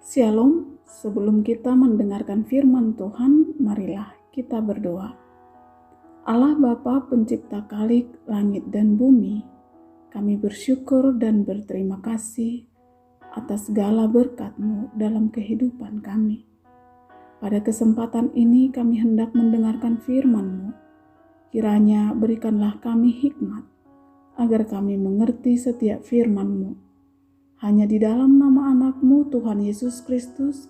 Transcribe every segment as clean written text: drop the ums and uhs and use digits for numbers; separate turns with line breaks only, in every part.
Shalom, sebelum kita mendengarkan firman Tuhan, marilah kita berdoa. Allah Bapa pencipta kalik, langit dan bumi, kami bersyukur dan berterima kasih atas segala berkat-Mu dalam kehidupan kami. Pada kesempatan ini kami hendak mendengarkan firman-Mu. Kiranya berikanlah kami hikmat, agar kami mengerti setiap firman-Mu. Hanya di dalam nama anak-Mu Tuhan Yesus Kristus,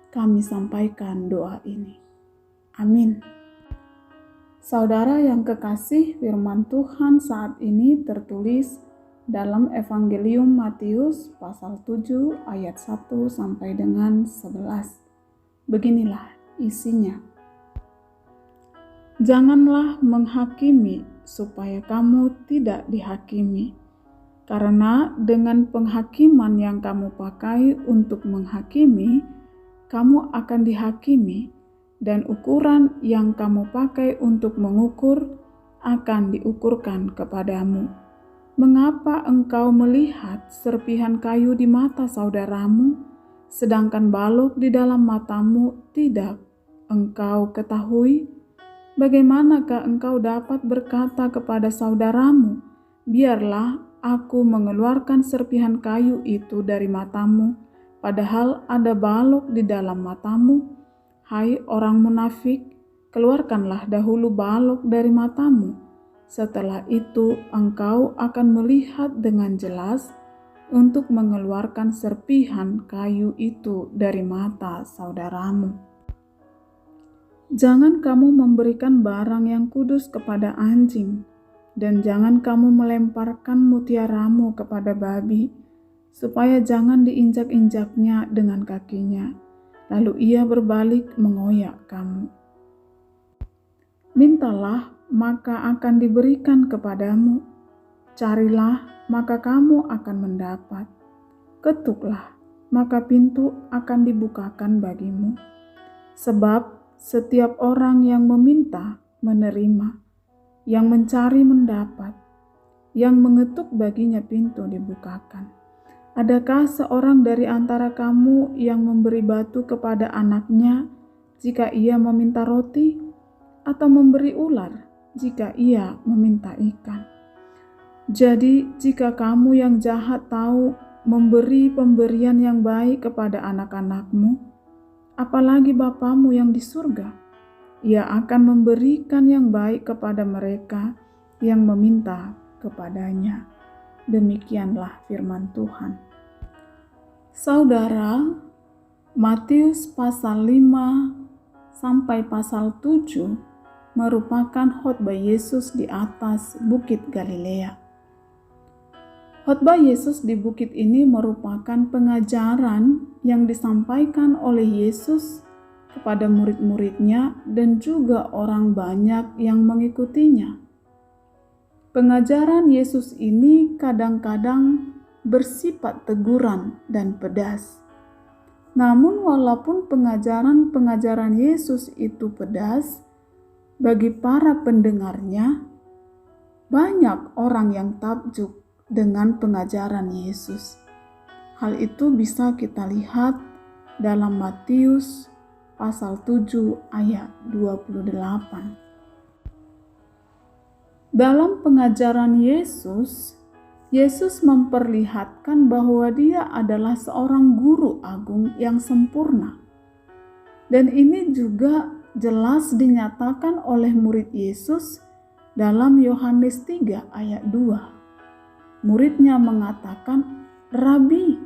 kami sampaikan doa ini. Amin. Saudara yang kekasih, firman Tuhan saat ini tertulis dalam Evangelium Matius pasal 7 ayat 1 sampai dengan 11. Beginilah isinya. Janganlah menghakimi supaya kamu tidak dihakimi. Karena dengan penghakiman yang kamu pakai untuk menghakimi, kamu akan dihakimi, dan ukuran yang kamu pakai untuk mengukur akan diukurkan kepadamu. Mengapa engkau melihat serpihan kayu di mata saudaramu, sedangkan balok di dalam matamu tidak engkau ketahui? Bagaimanakah engkau dapat berkata kepada saudaramu, biarlah aku mengeluarkan serpihan kayu itu dari matamu, padahal ada balok di dalam matamu? Hai orang munafik, keluarkanlah dahulu balok dari matamu. Setelah itu engkau akan melihat dengan jelas untuk mengeluarkan serpihan kayu itu dari mata saudaramu. Jangan kamu memberikan barang yang kudus kepada anjing, dan jangan kamu melemparkan mutiaramu kepada babi, supaya jangan diinjak-injaknya dengan kakinya, lalu ia berbalik mengoyak kamu. Mintalah, maka akan diberikan kepadamu. Carilah, maka kamu akan mendapat. Ketuklah, maka pintu akan dibukakan bagimu. Sebab setiap orang yang meminta, menerima. Yang mencari mendapat, yang mengetuk baginya pintu dibukakan. Adakah seorang dari antara kamu yang memberi batu kepada anaknya jika ia meminta roti, atau memberi ular jika ia meminta ikan? Jadi jika kamu yang jahat tahu memberi pemberian yang baik kepada anak-anakmu, apalagi Bapamu yang di surga, Ia akan memberikan yang baik kepada mereka yang meminta kepadanya. Demikianlah firman Tuhan. Saudara, Matius pasal 5 sampai pasal 7 merupakan khotbah Yesus di atas Bukit Galilea. Khotbah Yesus di bukit ini merupakan pengajaran yang disampaikan oleh Yesus kepada murid-muridnya dan juga orang banyak yang mengikutinya. Pengajaran Yesus ini kadang-kadang bersifat teguran dan pedas. Namun walaupun pengajaran Yesus itu pedas, bagi para pendengarnya, banyak orang yang takjub dengan pengajaran Yesus. Hal itu bisa kita lihat dalam Matius pasal 7 ayat 28. Dalam pengajaran Yesus, Yesus memperlihatkan bahwa Dia adalah seorang guru agung yang sempurna. Dan ini juga jelas dinyatakan oleh murid Yesus dalam Yohanes 3 ayat 2. Muridnya mengatakan, "Rabi,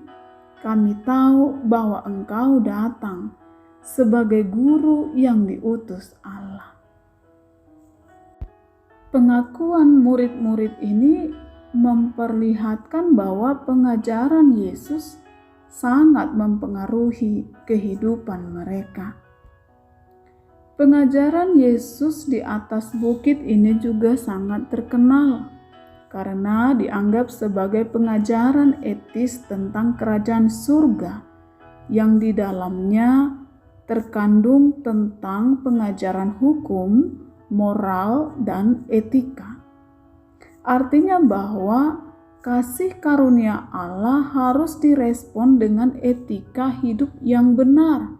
kami tahu bahwa Engkau datang sebagai guru yang diutus Allah." Pengakuan murid-murid ini memperlihatkan bahwa pengajaran Yesus sangat mempengaruhi kehidupan mereka. Pengajaran Yesus di atas bukit ini juga sangat terkenal karena dianggap sebagai pengajaran etis tentang kerajaan surga yang di dalamnya terkandung tentang pengajaran hukum, moral, dan etika. Artinya bahwa kasih karunia Allah harus direspon dengan etika hidup yang benar.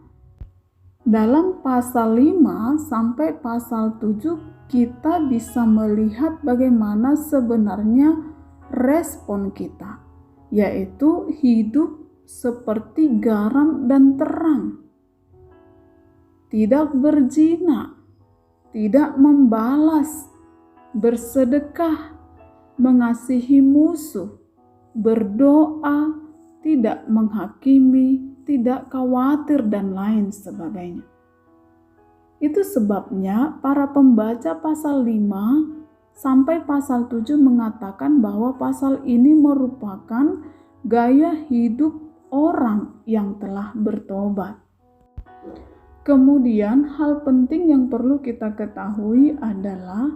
Dalam pasal 5 sampai pasal 7 kita bisa melihat bagaimana sebenarnya respon kita, yaitu hidup seperti garam dan terang. Tidak berzina, tidak membalas, bersedekah, mengasihi musuh, berdoa, tidak menghakimi, tidak khawatir, dan lain sebagainya. Itu sebabnya para pembaca pasal 5 sampai pasal 7 mengatakan bahwa pasal ini merupakan gaya hidup orang yang telah bertobat. Kemudian hal penting yang perlu kita ketahui adalah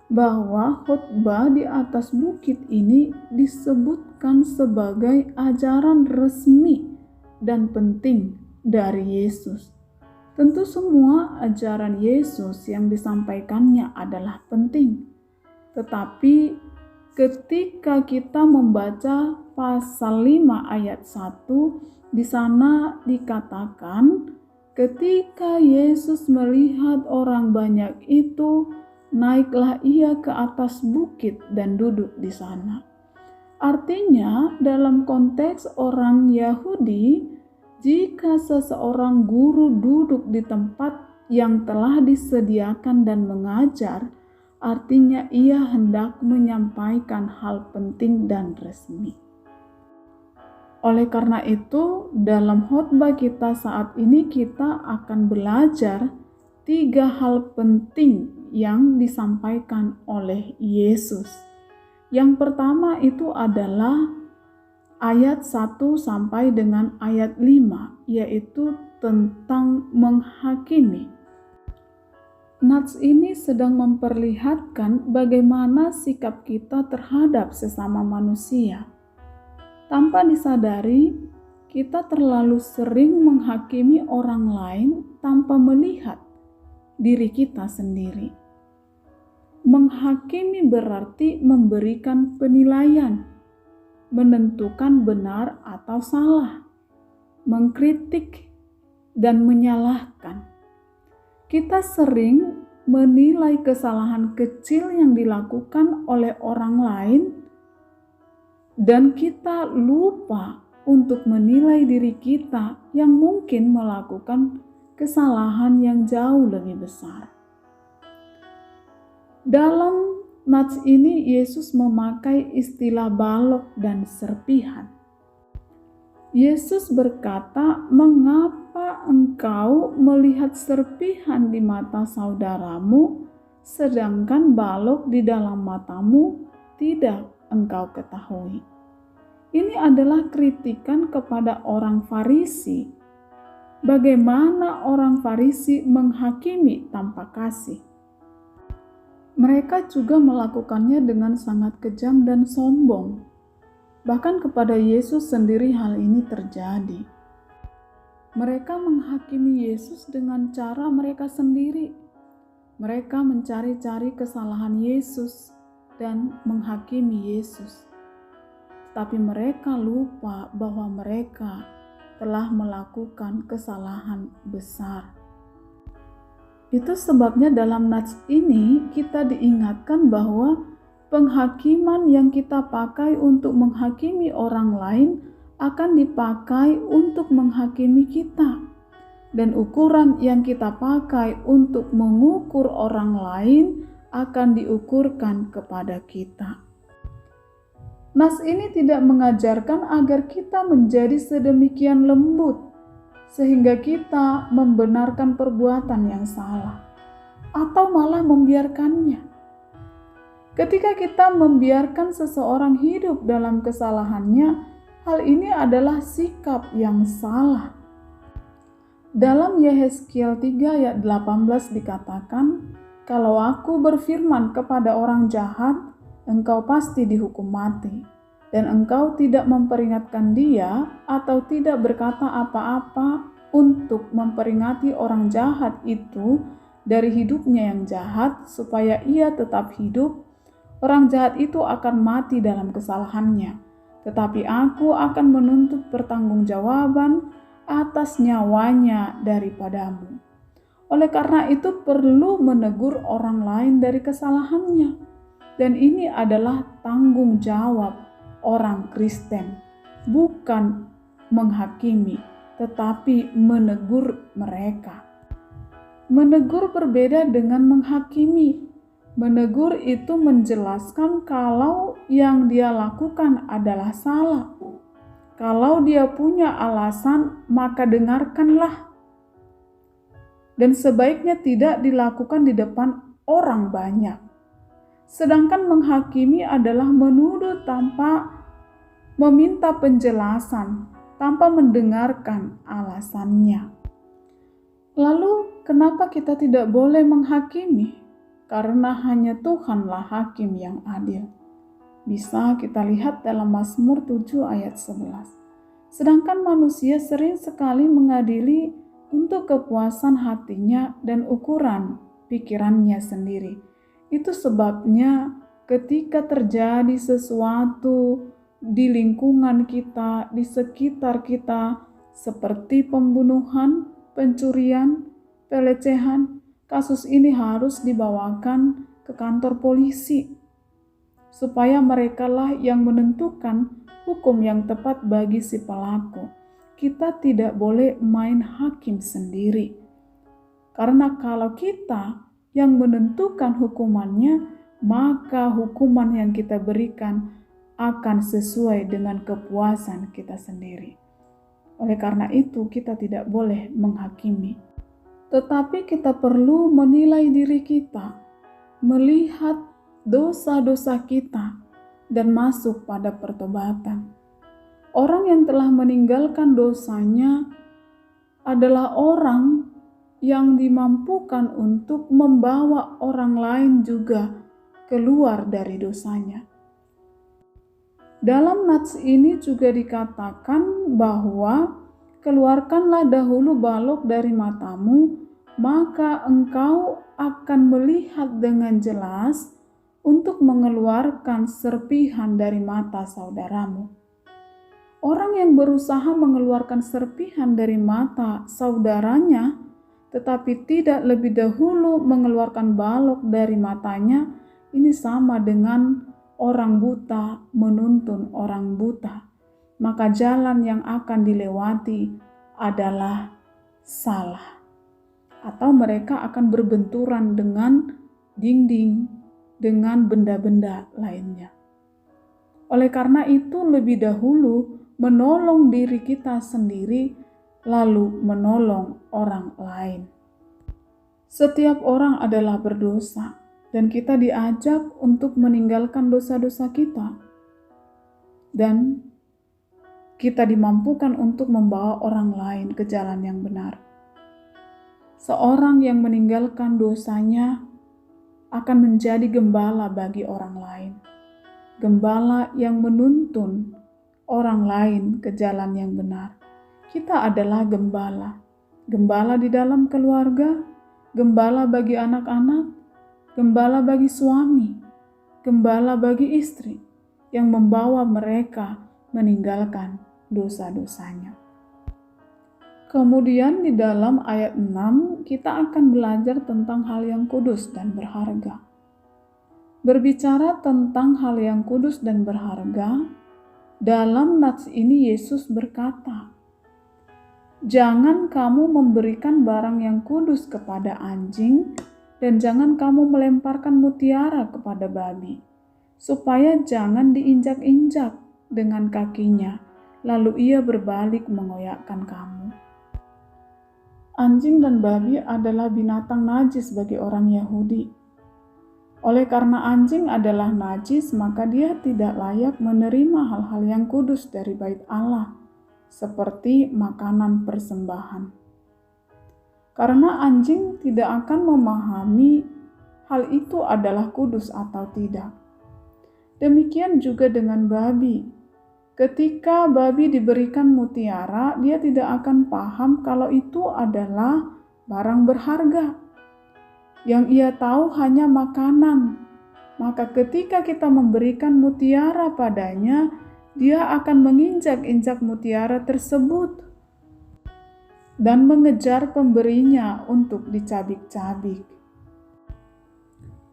bahwa khotbah di atas bukit ini disebutkan sebagai ajaran resmi dan penting dari Yesus. Tentu semua ajaran Yesus yang disampaikannya adalah penting. Tetapi ketika kita membaca pasal 5 ayat 1, di sana dikatakan ketika Yesus melihat orang banyak itu, naiklah ia ke atas bukit dan duduk di sana. Artinya, dalam konteks orang Yahudi, jika seseorang guru duduk di tempat yang telah disediakan dan mengajar, artinya ia hendak menyampaikan hal penting dan resmi. Oleh karena itu, dalam khotbah kita saat ini kita akan belajar 3 hal penting yang disampaikan oleh Yesus. Yang pertama itu adalah ayat 1 sampai dengan ayat 5, yaitu tentang menghakimi. Nats ini sedang memperlihatkan bagaimana sikap kita terhadap sesama manusia. Tanpa disadari, kita terlalu sering menghakimi orang lain tanpa melihat diri kita sendiri. Menghakimi berarti memberikan penilaian, menentukan benar atau salah, mengkritik, dan menyalahkan. Kita sering menilai kesalahan kecil yang dilakukan oleh orang lain, dan kita lupa untuk menilai diri kita yang mungkin melakukan kesalahan yang jauh lebih besar. Dalam nats ini Yesus memakai istilah balok dan serpihan. Yesus berkata, "Mengapa engkau melihat serpihan di mata saudaramu, sedangkan balok di dalam matamu tidak engkau ketahui?" Ini adalah kritikan kepada orang Farisi. Bagaimana orang Farisi menghakimi tanpa kasih. Mereka juga melakukannya dengan sangat kejam dan sombong. Bahkan kepada Yesus sendiri hal ini terjadi. Mereka menghakimi Yesus dengan cara mereka sendiri. Mereka mencari-cari kesalahan Yesus dan menghakimi Yesus. Tapi mereka lupa bahwa mereka telah melakukan kesalahan besar. Itu sebabnya dalam nats ini kita diingatkan bahwa penghakiman yang kita pakai untuk menghakimi orang lain akan dipakai untuk menghakimi kita. Dan ukuran yang kita pakai untuk mengukur orang lain akan diukurkan kepada kita. Nas ini tidak mengajarkan agar kita menjadi sedemikian lembut sehingga kita membenarkan perbuatan yang salah atau malah membiarkannya. Ketika kita membiarkan seseorang hidup dalam kesalahannya, hal ini adalah sikap yang salah. Dalam Yehezkiel 3 ayat 18 dikatakan, "Kalau aku berfirman kepada orang jahat, engkau pasti dihukum mati. Dan engkau tidak memperingatkan dia atau tidak berkata apa-apa untuk memperingati orang jahat itu dari hidupnya yang jahat supaya ia tetap hidup, Orang jahat itu akan mati dalam kesalahannya, tetapi aku akan menuntut pertanggungjawaban atas nyawanya daripadamu. Oleh karena itu perlu menegur orang lain dari kesalahannya. Dan ini adalah tanggung jawab orang Kristen, bukan menghakimi, tetapi menegur mereka. Menegur berbeda dengan menghakimi. Menegur itu menjelaskan kalau yang dia lakukan adalah salah. Kalau dia punya alasan, maka dengarkanlah. Dan sebaiknya tidak dilakukan di depan orang banyak. Sedangkan menghakimi adalah menuduh tanpa meminta penjelasan, tanpa mendengarkan alasannya. Lalu, kenapa kita tidak boleh menghakimi? Karena hanya Tuhanlah hakim yang adil. Bisa kita lihat dalam Mazmur 7 ayat 11. Sedangkan manusia sering sekali mengadili untuk kepuasan hatinya dan ukuran pikirannya sendiri. Itu sebabnya ketika terjadi sesuatu di lingkungan kita, di sekitar kita, seperti pembunuhan, pencurian, pelecehan, kasus ini harus dibawakan ke kantor polisi, supaya merekalah yang menentukan hukum yang tepat bagi si pelaku. Kita tidak boleh main hakim sendiri. Karena kalau kita yang menentukan hukumannya, maka hukuman yang kita berikan akan sesuai dengan kepuasan kita sendiri. Oleh karena itu, kita tidak boleh menghakimi. Tetapi kita perlu menilai diri kita, melihat dosa-dosa kita, dan masuk pada pertobatan. Orang yang telah meninggalkan dosanya adalah orang yang dimampukan untuk membawa orang lain juga keluar dari dosanya. Dalam nats ini juga dikatakan bahwa keluarkanlah dahulu balok dari matamu, maka engkau akan melihat dengan jelas untuk mengeluarkan serpihan dari mata saudaramu. Orang yang berusaha mengeluarkan serpihan dari mata saudaranya, tetapi tidak lebih dahulu mengeluarkan balok dari matanya, ini sama dengan orang buta menuntun orang buta. Maka jalan yang akan dilewati adalah salah. Atau mereka akan berbenturan dengan dinding, dengan benda-benda lainnya. Oleh karena itu lebih dahulu menolong diri kita sendiri, lalu menolong orang lain. Setiap orang adalah berdosa, dan kita diajak untuk meninggalkan dosa-dosa kita. Dan kita dimampukan untuk membawa orang lain ke jalan yang benar. Seorang yang meninggalkan dosanya akan menjadi gembala bagi orang lain. Gembala yang menuntun orang lain ke jalan yang benar. Kita adalah gembala. Gembala di dalam keluarga, gembala bagi anak-anak, gembala bagi suami, gembala bagi istri, yang membawa mereka meninggalkan dosa-dosanya. Kemudian di dalam ayat 6 kita akan belajar tentang hal yang kudus dan berharga. Berbicara tentang hal yang kudus dan berharga, dalam nats ini Yesus berkata, "Jangan kamu memberikan barang yang kudus kepada anjing, dan jangan kamu melemparkan mutiara kepada babi, supaya jangan diinjak-injak dengan kakinya, lalu ia berbalik mengoyakkan kamu." Anjing dan babi adalah binatang najis bagi orang Yahudi. Oleh karena anjing adalah najis, maka dia tidak layak menerima hal-hal yang kudus dari bait Allah, seperti makanan persembahan. Karena anjing tidak akan memahami hal itu adalah kudus atau tidak. Demikian juga dengan babi. Ketika babi diberikan mutiara, dia tidak akan paham kalau itu adalah barang berharga. Yang ia tahu hanya makanan. maka ketika kita memberikan mutiara padanya, dia akan menginjak-injak mutiara tersebut dan mengejar pemberinya untuk dicabik-cabik.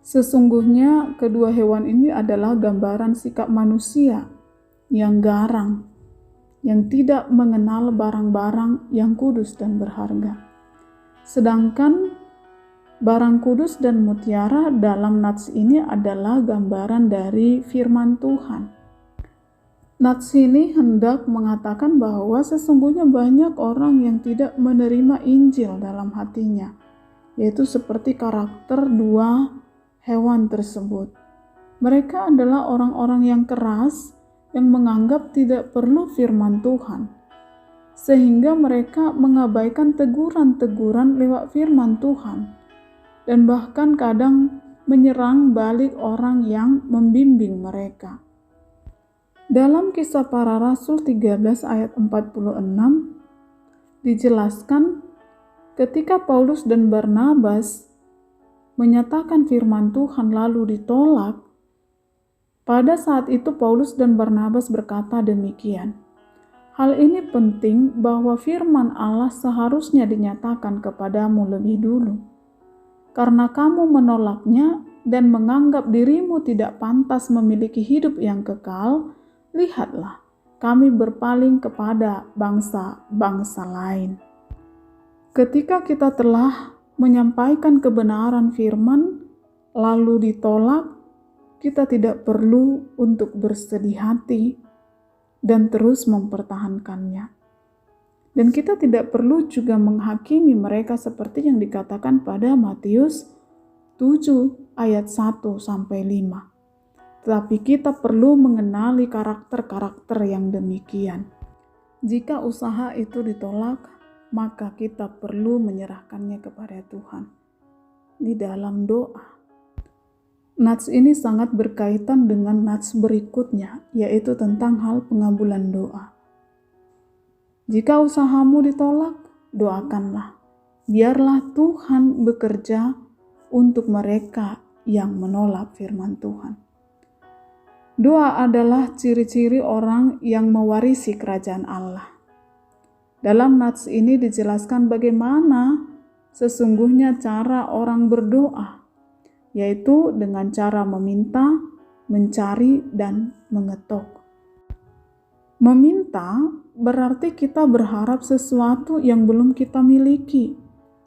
Sesungguhnya kedua hewan ini adalah gambaran sikap manusia yang garang, yang tidak mengenal barang-barang yang kudus dan berharga. Sedangkan barang kudus dan mutiara dalam nats ini adalah gambaran dari firman Tuhan. Nats ini hendak mengatakan bahwa sesungguhnya banyak orang yang tidak menerima Injil dalam hatinya, yaitu seperti karakter dua hewan tersebut. Mereka adalah orang-orang yang keras, yang menganggap tidak perlu firman Tuhan, sehingga mereka mengabaikan teguran-teguran lewat firman Tuhan, dan bahkan kadang menyerang balik orang yang membimbing mereka. Dalam Kisah Para Rasul 13 ayat 46 dijelaskan ketika Paulus dan Barnabas menyatakan firman Tuhan lalu ditolak, pada saat itu Paulus dan Barnabas berkata demikian, "Hal ini penting bahwa firman Allah seharusnya dinyatakan kepadamu lebih dulu. Karena kamu menolaknya dan menganggap dirimu tidak pantas memiliki hidup yang kekal, lihatlah, kami berpaling kepada bangsa-bangsa lain." Ketika kita telah menyampaikan kebenaran firman, lalu ditolak, kita tidak perlu untuk bersedih hati dan terus mempertahankannya. Dan kita tidak perlu juga menghakimi mereka seperti yang dikatakan pada Matius 7 ayat 1-5. Tetapi kita perlu mengenali karakter-karakter yang demikian. Jika usaha itu ditolak, maka kita perlu menyerahkannya kepada Tuhan di dalam doa. Nats ini sangat berkaitan dengan nats berikutnya, yaitu tentang hal pengabulan doa. Jika usahamu ditolak, doakanlah. Biarlah Tuhan bekerja untuk mereka yang menolak firman Tuhan. Doa adalah ciri-ciri orang yang mewarisi kerajaan Allah. Dalam nats ini dijelaskan bagaimana sesungguhnya cara orang berdoa, yaitu dengan cara meminta, mencari, dan mengetok. Meminta berarti kita berharap sesuatu yang belum kita miliki,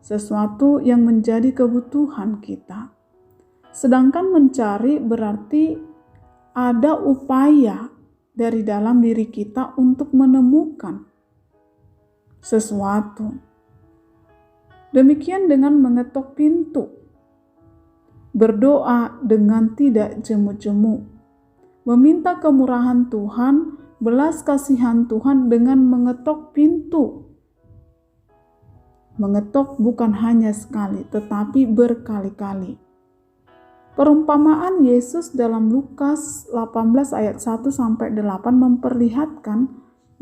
sesuatu yang menjadi kebutuhan kita. Sedangkan mencari berarti ada upaya dari dalam diri kita untuk menemukan sesuatu. Demikian dengan mengetok pintu. Berdoa dengan tidak jemu-jemu. Meminta kemurahan Tuhan, belas kasihan Tuhan dengan mengetok pintu. Mengetok bukan hanya sekali, tetapi berkali-kali. Perumpamaan Yesus dalam Lukas 18 ayat 1-8 memperlihatkan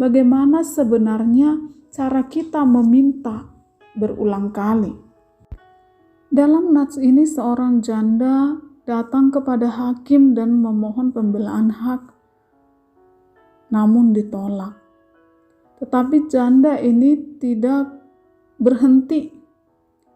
bagaimana sebenarnya cara kita meminta berulang kali. Dalam nats ini seorang janda datang kepada hakim dan memohon pembelaan hak, namun ditolak. Tetapi janda ini tidak berhenti.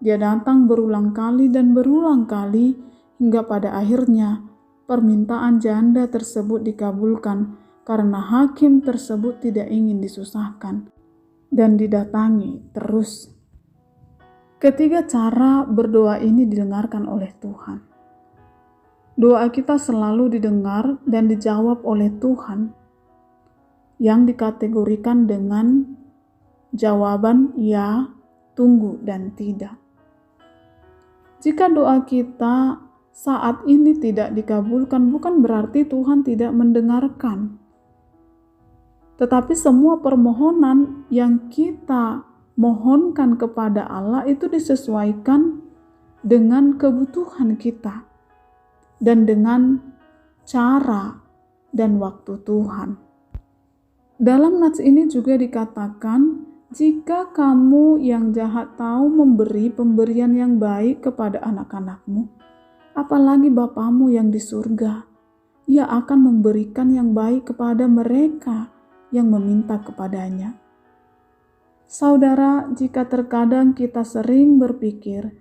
Dia datang berulang kali dan berulang kali hingga pada akhirnya permintaan janda tersebut dikabulkan karena hakim tersebut tidak ingin disusahkan dan didatangi terus. Ketiga cara berdoa ini didengarkan oleh Tuhan. Doa kita selalu didengar dan dijawab oleh Tuhan yang dikategorikan dengan jawaban ya, tunggu, dan tidak. Jika doa kita saat ini tidak dikabulkan, bukan berarti Tuhan tidak mendengarkan. Tetapi semua permohonan yang kita mohonkan kepada Allah itu disesuaikan dengan kebutuhan kita dan dengan cara dan waktu Tuhan. Dalam nats ini juga dikatakan, jika kamu yang jahat tahu memberi pemberian yang baik kepada anak-anakmu, Apalagi Bapamu yang di surga, Ia akan memberikan yang baik kepada mereka yang meminta kepadanya. Saudara, jika terkadang kita sering berpikir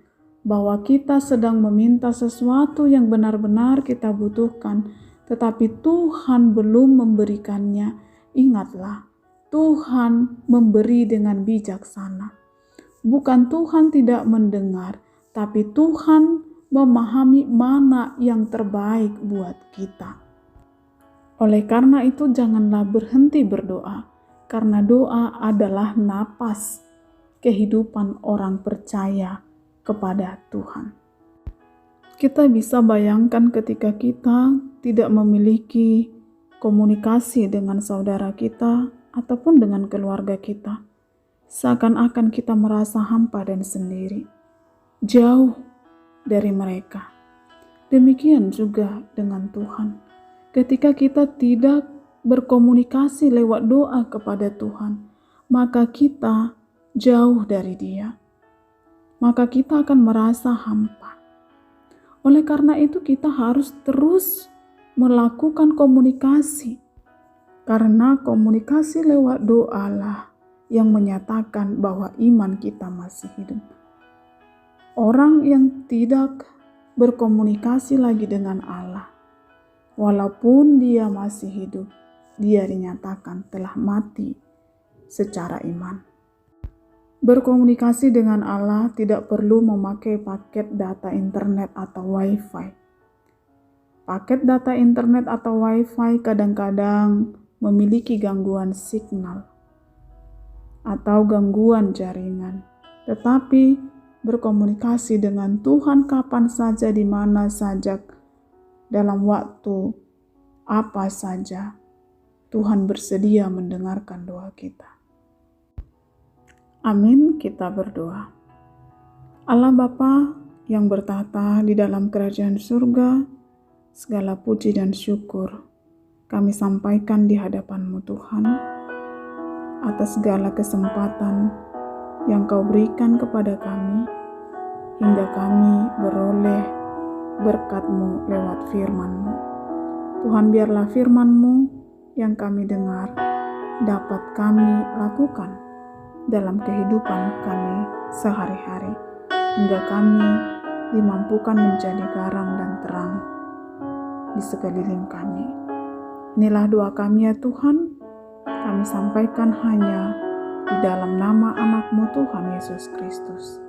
bahwa kita sedang meminta sesuatu yang benar-benar kita butuhkan, tetapi Tuhan belum memberikannya, ingatlah, Tuhan memberi dengan bijaksana. Bukan Tuhan tidak mendengar, tapi Tuhan memahami mana yang terbaik buat kita. Oleh karena itu, janganlah berhenti berdoa, karena doa adalah napas kehidupan orang percaya kepada Tuhan. Kita bisa bayangkan ketika kita tidak memiliki komunikasi dengan saudara kita ataupun dengan keluarga kita, seakan-akan kita merasa hampa dan sendiri, jauh dari mereka. Demikian juga dengan Tuhan. Ketika kita tidak berkomunikasi lewat doa kepada Tuhan, maka kita jauh dari Dia. Maka kita akan merasa hampa. Oleh karena itu kita harus terus melakukan komunikasi. Karena komunikasi lewat doalah yang menyatakan bahwa iman kita masih hidup. Orang yang tidak berkomunikasi lagi dengan Allah, walaupun dia masih hidup, dia dinyatakan telah mati secara iman. Berkomunikasi dengan Allah tidak perlu memakai paket data internet atau wifi. Paket data internet atau wifi kadang-kadang memiliki gangguan signal atau gangguan jaringan. Tetapi berkomunikasi dengan Tuhan kapan saja, di mana saja, dalam waktu apa saja, Tuhan bersedia mendengarkan doa kita. Amin, kita berdoa. Allah Bapa yang bertahta di dalam kerajaan surga, segala puji dan syukur kami sampaikan di hadapan-Mu Tuhan, atas segala kesempatan yang Kau berikan kepada kami, hingga kami beroleh berkat-Mu lewat firman-Mu. Tuhan, biarlah firman-Mu yang kami dengar dapat kami lakukan dalam kehidupan kami sehari-hari, hingga kami dimampukan menjadi garam dan terang di sekeliling kami. Inilah doa kami ya Tuhan, kami sampaikan hanya di dalam nama anak-Mu Tuhan Yesus Kristus.